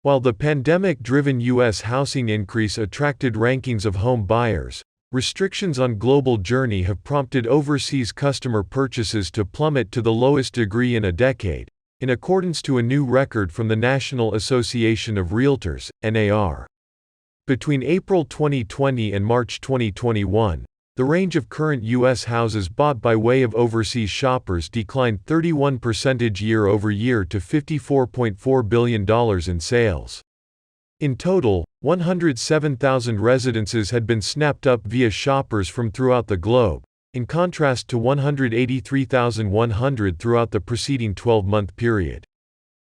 While the pandemic-driven U.S. housing increase attracted rankings of home buyers, restrictions on global journey have prompted overseas customer purchases to plummet to the lowest degree in a decade, in accordance to a new record from the National Association of Realtors, NAR. Between April 2020 and March 2021, the range of current U.S. houses bought by way of overseas shoppers declined 31% year-over-year to $54.4 billion in sales. In total, 107,000 residences had been snapped up via shoppers from throughout the globe, in contrast to 183,100 throughout the preceding 12-month period.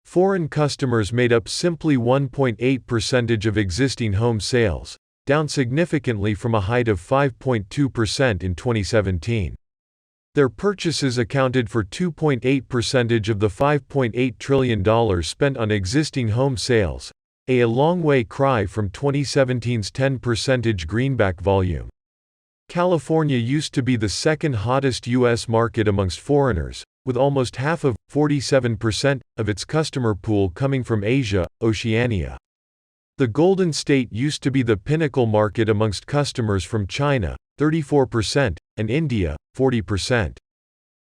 Foreign customers made up simply 1.8% of existing home sales, down significantly from a height of 5.2% in 2017. Their purchases accounted for 2.8% of the $5.8 trillion spent on existing home sales, a long way cry from 2017's 10% greenback volume. California used to be the second hottest U.S. market amongst foreigners, with almost half of, 47%, of its customer pool coming from Asia, Oceania. The Golden State used to be the pinnacle market amongst customers from China, 34%, and India, 40%.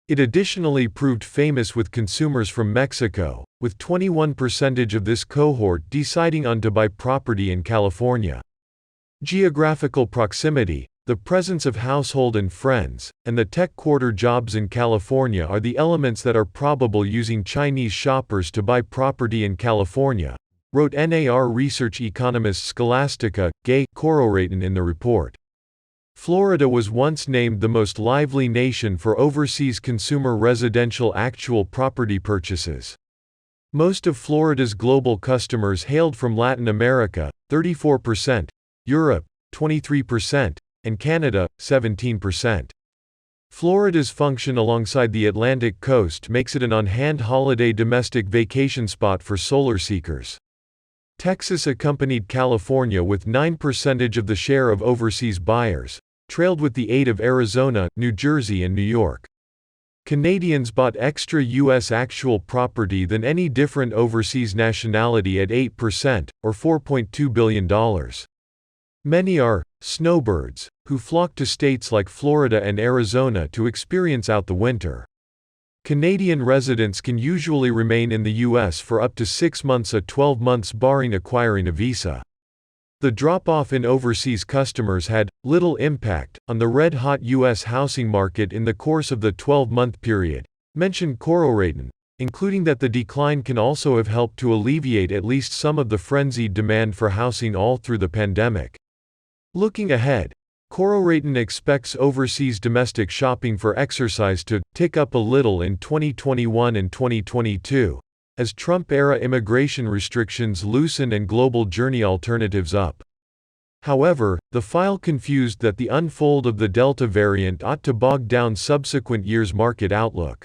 It additionally proved famous with consumers from Mexico, with 21% of this cohort deciding on to buy property in California. Geographical proximity, the presence of household and friends, and the tech quarter jobs in California are the elements that are probable using Chinese shoppers to buy property in California, wrote NAR research economist Scholastica Gay Kororaton in the report. Florida was once named the most lively nation for overseas consumer residential actual property purchases. Most of Florida's global customers hailed from Latin America, 34%, Europe, 23%, and Canada, 17%. Florida's function alongside the Atlantic coast makes it an on-hand holiday domestic vacation spot for solar seekers. Texas accompanied California with 9% of the share of overseas buyers, trailed with the 8 of Arizona, New Jersey and New York. Canadians bought extra U.S. actual property than any different overseas nationality at 8%, or $4.2 billion. Many are snowbirds, who flock to states like Florida and Arizona to experience out the winter. Canadian residents can usually remain in the U.S. for up to 6 months to 12 months barring acquiring a visa. The drop-off in overseas customers had little impact on the red-hot U.S. housing market in the course of the 12-month period, mentioned Kororaton, including that the decline can also have helped to alleviate at least some of the frenzied demand for housing all through the pandemic. Looking ahead, Kororaton expects overseas domestic shopping for exercise to tick up a little in 2021 and 2022, as Trump-era immigration restrictions loosen and global journey alternatives up. However, the file confused that the unfold of the Delta variant ought to bog down subsequent years' market outlook.